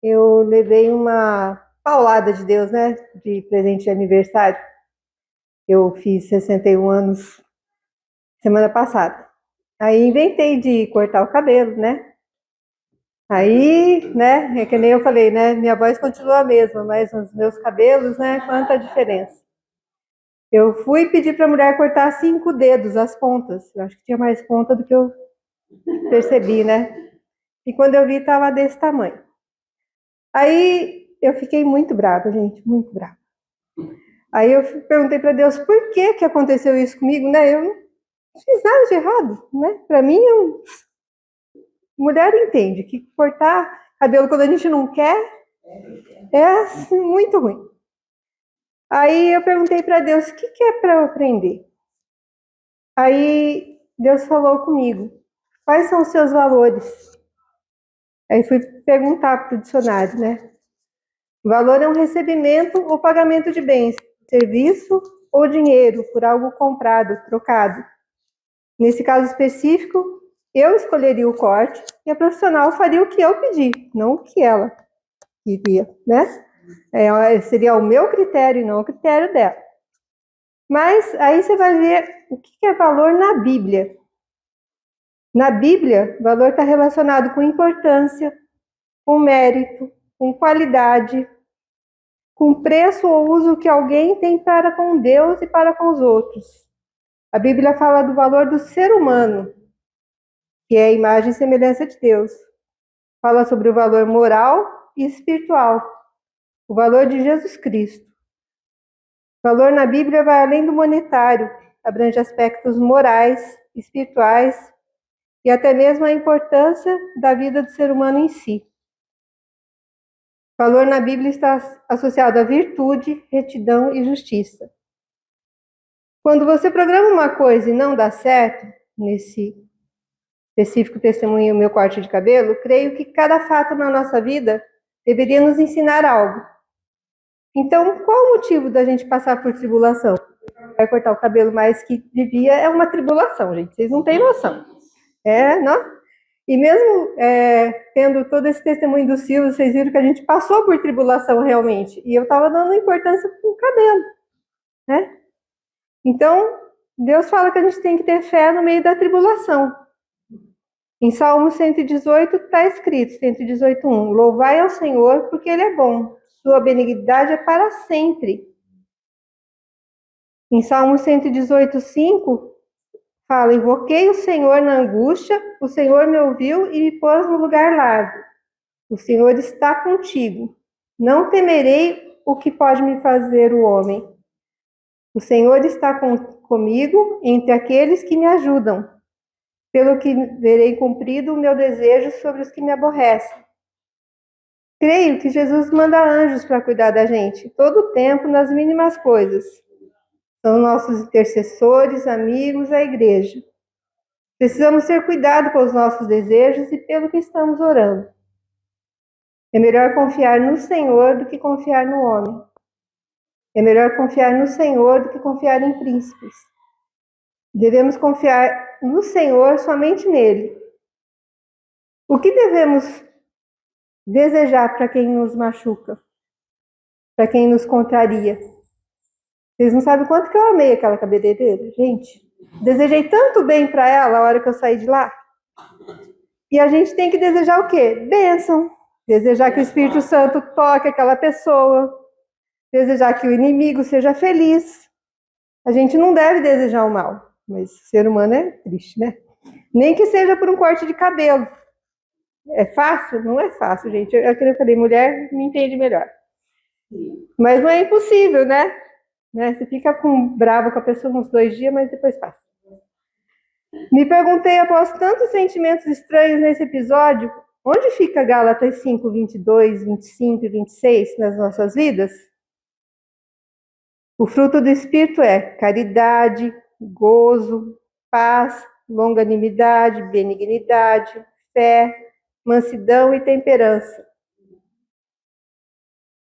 eu levei uma paulada de Deus, né? De presente de aniversário. Eu fiz 61 anos semana passada. Aí inventei de cortar o cabelo, né? Aí, né, é que nem eu falei, né? Minha voz continua a mesma, mas os meus cabelos, né? Quanta diferença. Eu fui pedir para a mulher cortar 5 dedos, as pontas. Eu acho que tinha mais ponta do que eu percebi, né? E quando eu vi, estava desse tamanho. Aí eu fiquei muito brava, gente, muito brava. Aí eu perguntei para Deus por que que aconteceu isso comigo, né? Eu não fiz nada de errado, né? Para mim, mulher entende que cortar cabelo quando a gente não quer é assim, muito ruim. Aí eu perguntei para Deus o que que é para eu aprender. Aí Deus falou comigo: quais são os seus valores? Aí fui perguntar para o dicionário, né? O valor é um recebimento ou pagamento de bens, serviço ou dinheiro por algo comprado, trocado. Nesse caso específico, eu escolheria o corte e a profissional faria o que eu pedi, não o que ela queria, né? Seria o meu critério e não o critério dela. Mas aí você vai ver o que é valor na Bíblia. Na Bíblia, valor está relacionado com importância, com mérito, com qualidade, com preço ou uso que alguém tem para com Deus e para com os outros. A Bíblia fala do valor do ser humano, que é a imagem e semelhança de Deus. Fala sobre o valor moral e espiritual, o valor de Jesus Cristo. O valor na Bíblia vai além do monetário, abrange aspectos morais, espirituais e até mesmo a importância da vida do ser humano em si. O valor na Bíblia está associado à virtude, retidão e justiça. Quando você programa uma coisa e não dá certo, nesse específico testemunho meu corte de cabelo, creio que cada fato na nossa vida deveria nos ensinar algo. Então, qual o motivo da gente passar por tribulação? Vai cortar o cabelo mais que devia, é uma tribulação, gente, vocês não têm noção. Não? E mesmo tendo todo esse testemunho do Silvio, vocês viram que a gente passou por tribulação realmente, e eu estava dando importância para o cabelo, né? Então, Deus fala que a gente tem que ter fé no meio da tribulação. Em Salmo 118 está escrito, 118:1, louvai ao Senhor porque Ele é bom, sua benignidade é para sempre. Em Salmo 118:5 fala, invoquei o Senhor na angústia, o Senhor me ouviu e me pôs no lugar largo. O Senhor está contigo, não temerei o que pode me fazer o homem. O Senhor está comigo entre aqueles que me ajudam, pelo que verei cumprido o meu desejo sobre os que me aborrecem. Creio que Jesus manda anjos para cuidar da gente, todo o tempo, nas mínimas coisas. São nossos intercessores, amigos, a igreja. Precisamos ter cuidado com os nossos desejos e pelo que estamos orando. É melhor confiar no Senhor do que confiar no homem. É melhor confiar no Senhor do que confiar em príncipes. Devemos confiar no Senhor, somente nele. O que devemos desejar para quem nos machuca? Para quem nos contraria? Vocês não sabem quanto que eu amei aquela cabeleireira, gente. Desejei tanto bem para ela a hora que eu saí de lá. E a gente tem que desejar o quê? Bênção. Desejar que o Espírito Santo toque aquela pessoa. Desejar que o inimigo seja feliz. A gente não deve desejar o mal. Mas o ser humano é triste, né? Nem que seja por um corte de cabelo. É fácil? Não é fácil, gente. Que eu falei, mulher me entende melhor. Mas não é impossível, né? Você fica brava com a pessoa uns 2 dias, mas depois passa. Me perguntei, após tantos sentimentos estranhos nesse episódio, onde fica Gálatas 5, 22, 25 e 26 nas nossas vidas? O fruto do Espírito é caridade, gozo, paz, longanimidade, benignidade, fé, mansidão e temperança.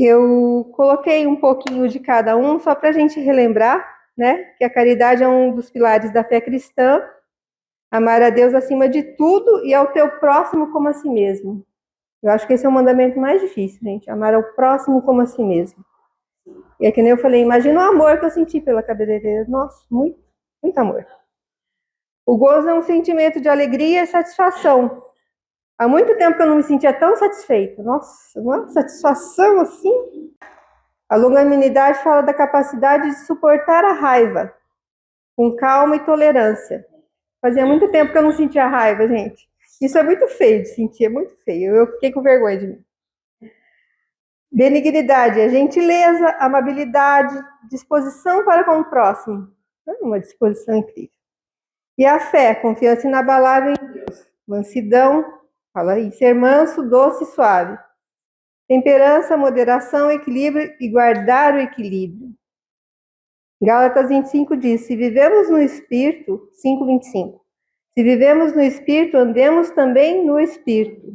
Eu coloquei um pouquinho de cada um, só para a gente relembrar, né, que a caridade é um dos pilares da fé cristã, amar a Deus acima de tudo e ao teu próximo como a si mesmo. Eu acho que esse é o mandamento mais difícil, gente. Amar ao próximo como a si mesmo. E é que nem eu falei, imagina o amor que eu senti pela cabeleireira. Nossa, muito, muito amor. O gozo é um sentimento de alegria e satisfação. Há muito tempo que eu não me sentia tão satisfeita. Nossa, uma satisfação assim. A longanimidade fala da capacidade de suportar a raiva, com calma e tolerância. Fazia muito tempo que eu não sentia raiva, gente. Isso é muito feio de sentir, é muito feio. Eu fiquei com vergonha de mim. Benignidade é gentileza, amabilidade, disposição para com o próximo. Uma disposição incrível. E a fé, confiança inabalável em Deus. Mansidão, fala aí, ser manso, doce e suave. Temperança, moderação, equilíbrio e guardar o equilíbrio. Gálatas 25 diz, se vivemos no Espírito, 5:25, se vivemos no Espírito, andemos também no Espírito.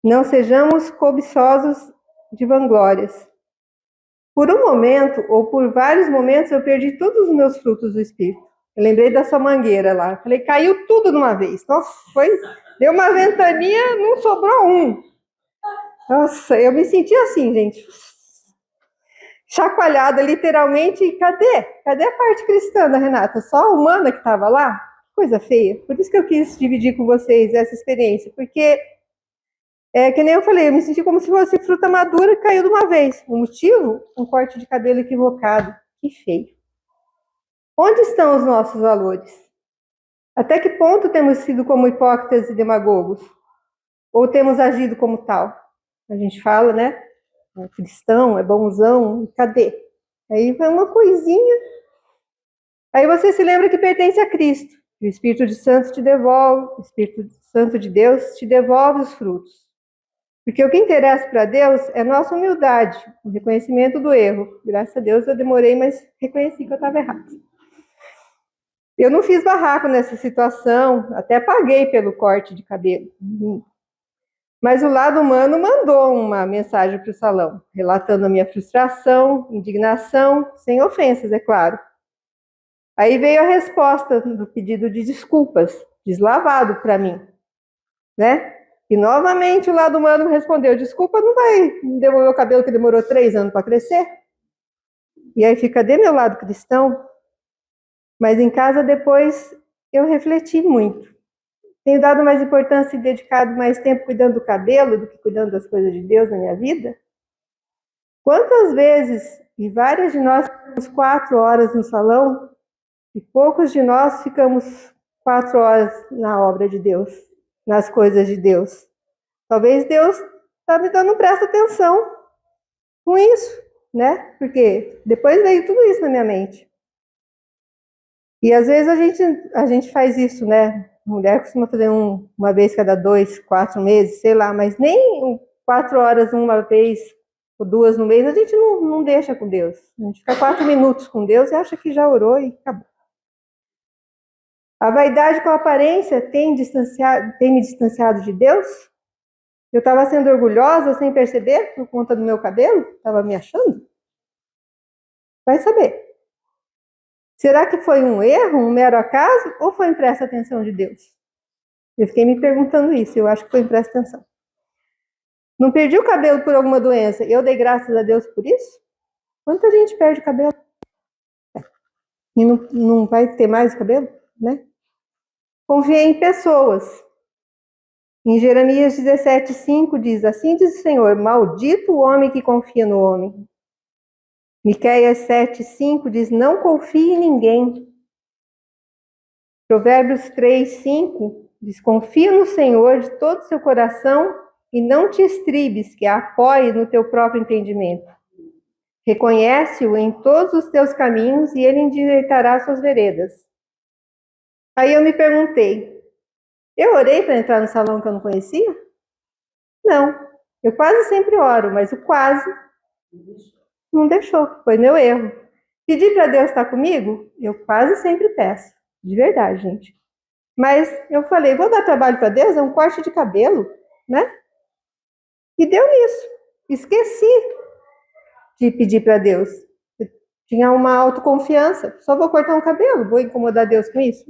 Não sejamos cobiçosos de vanglórias. Por um momento, ou por vários momentos, eu perdi todos os meus frutos do Espírito. Eu lembrei da sua mangueira lá. Falei, caiu tudo de uma vez. Nossa, deu uma ventania, não sobrou um. Nossa, eu me senti assim, gente. Chacoalhada, literalmente. E cadê? Cadê a parte cristã da Renata? Só a humana que estava lá? Coisa feia. Por isso que eu quis dividir com vocês essa experiência. Porque, que nem eu falei, eu me senti como se fosse fruta madura que caiu de uma vez. O motivo? Um corte de cabelo equivocado. Que feio. Onde estão os nossos valores? Até que ponto temos sido como hipócritas e demagogos? Ou temos agido como tal? A gente fala, né? É cristão, é bonzão, cadê? Aí vai uma coisinha. Aí você se lembra que pertence a Cristo. O Espírito Santo te devolve, o Espírito Santo de Deus te devolve os frutos. Porque o que interessa para Deus é nossa humildade, o reconhecimento do erro. Graças a Deus eu demorei, mas reconheci que eu estava errado. Eu não fiz barraco nessa situação, até paguei pelo corte de cabelo. Mas o lado humano mandou uma mensagem para o salão, relatando a minha frustração, indignação, sem ofensas, é claro. Aí veio a resposta do pedido de desculpas, deslavado para mim, né? E novamente o lado humano respondeu, desculpa, não vai devolver o cabelo que demorou 3 anos para crescer? E aí fica, cadê meu lado cristão? Mas em casa depois eu refleti muito. Tenho dado mais importância e dedicado mais tempo cuidando do cabelo do que cuidando das coisas de Deus na minha vida? Quantas vezes, e várias de nós ficamos 4 horas no salão, e poucos de nós ficamos 4 horas na obra de Deus, nas coisas de Deus. Talvez Deus está me dando presta atenção com isso, né? Porque depois veio tudo isso na minha mente. E às vezes a gente faz isso, né? Mulher costuma fazer uma vez cada 2, 4 meses, sei lá, mas nem 4 horas uma vez ou 2 no mês, a gente não deixa com Deus. A gente fica 4 minutos com Deus e acha que já orou e acabou. A vaidade com a aparência tem me distanciado de Deus? Eu estava sendo orgulhosa sem perceber por conta do meu cabelo? Estava me achando? Vai saber. Será que foi um erro, um mero acaso, ou foi impressa atenção de Deus? Eu fiquei me perguntando isso, eu acho que foi impressa atenção. Não perdi o cabelo por alguma doença, eu dei graças a Deus por isso? Quanta gente perde o cabelo? E não vai ter mais cabelo, né? Confiei em pessoas. Em Jeremias 17:5 diz, assim diz o Senhor, maldito o homem que confia no homem. Miqueias 7:5 diz, não confie em ninguém. Provérbios 3:5 diz, confia no Senhor de todo o seu coração e não te estribes, que apoie no teu próprio entendimento. Reconhece-o em todos os teus caminhos e ele endireitará suas veredas. Aí eu me perguntei, eu orei para entrar no salão que eu não conhecia? Não, eu quase sempre oro, mas o quase não deixou, foi meu erro. Pedir para Deus estar comigo? Eu quase sempre peço, de verdade, gente. Mas eu falei, vou dar trabalho para Deus? É um corte de cabelo, né? E deu nisso. Esqueci de pedir para Deus. Eu tinha uma autoconfiança. Só vou cortar um cabelo, vou incomodar Deus com isso?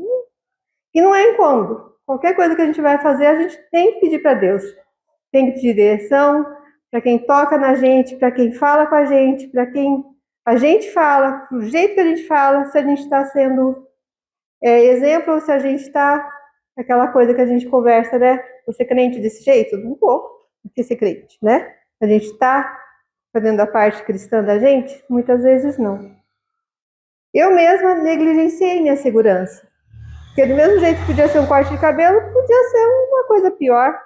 E não é incômodo. Qualquer coisa que a gente vai fazer, a gente tem que pedir para Deus. tem que pedir direção para quem toca na gente, para quem fala com a gente, para quem a gente fala, do jeito que a gente fala, se a gente está sendo exemplo ou se a gente está aquela coisa que a gente conversa, né? Você crente desse jeito? Não vou, porque ser crente, né? A gente está fazendo a parte cristã da gente? Muitas vezes não. Eu mesma negligenciei minha segurança. Porque do mesmo jeito que podia ser um corte de cabelo, podia ser uma coisa pior.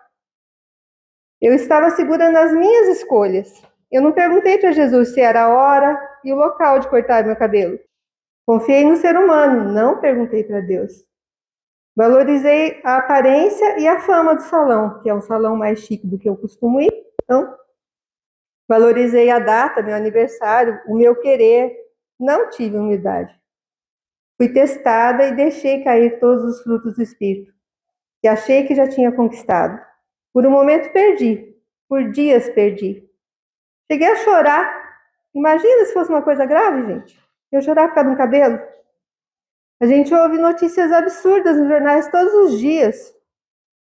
Eu estava segura nas minhas escolhas. Eu não perguntei para Jesus se era a hora e o local de cortar meu cabelo. Confiei no ser humano, não perguntei para Deus. Valorizei a aparência e a fama do salão, que é um salão mais chique do que eu costumo ir. Então, valorizei a data, meu aniversário, o meu querer. Não tive humildade. Fui testada e deixei cair todos os frutos do Espírito, que achei que já tinha conquistado. Por um momento perdi, por dias perdi. Cheguei a chorar. Imagina se fosse uma coisa grave, gente. Eu chorar por causa de um cabelo. A gente ouve notícias absurdas nos jornais todos os dias.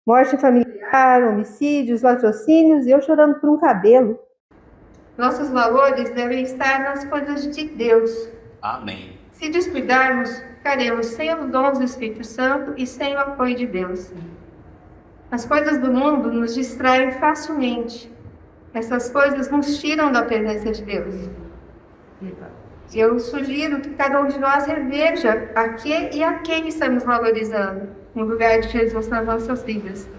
Morte familiar, homicídios, latrocínios, e eu chorando por um cabelo. Nossos valores devem estar nas coisas de Deus. Amém. Se descuidarmos, ficaremos sem os dons do Espírito Santo e sem o apoio de Deus. As coisas do mundo nos distraem facilmente. Essas coisas nos tiram da presença de Deus. Eu sugiro que cada um de nós reveja a que e a quem estamos valorizando no lugar de Jesus nas nossas vidas.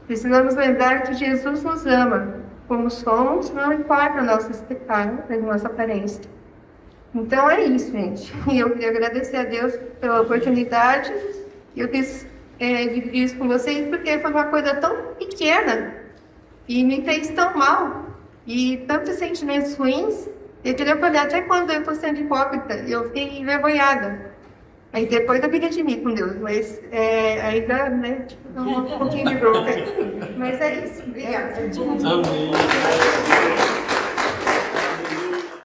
Precisamos lembrar que Jesus nos ama. Como somos, não importa a nossa aparência. Então é isso, gente. E eu queria agradecer a Deus pela oportunidade. Eu quis dividir isso com vocês porque foi uma coisa tão pequena e me fez tão mal e tantos sentimentos ruins. Eu queria olhar até quando eu estou sendo hipócrita. Eu fiquei envergonhada. Aí depois eu me redimi com Deus, mas ainda, né, um pouquinho de bronca. Mas é isso. Obrigada. Amém.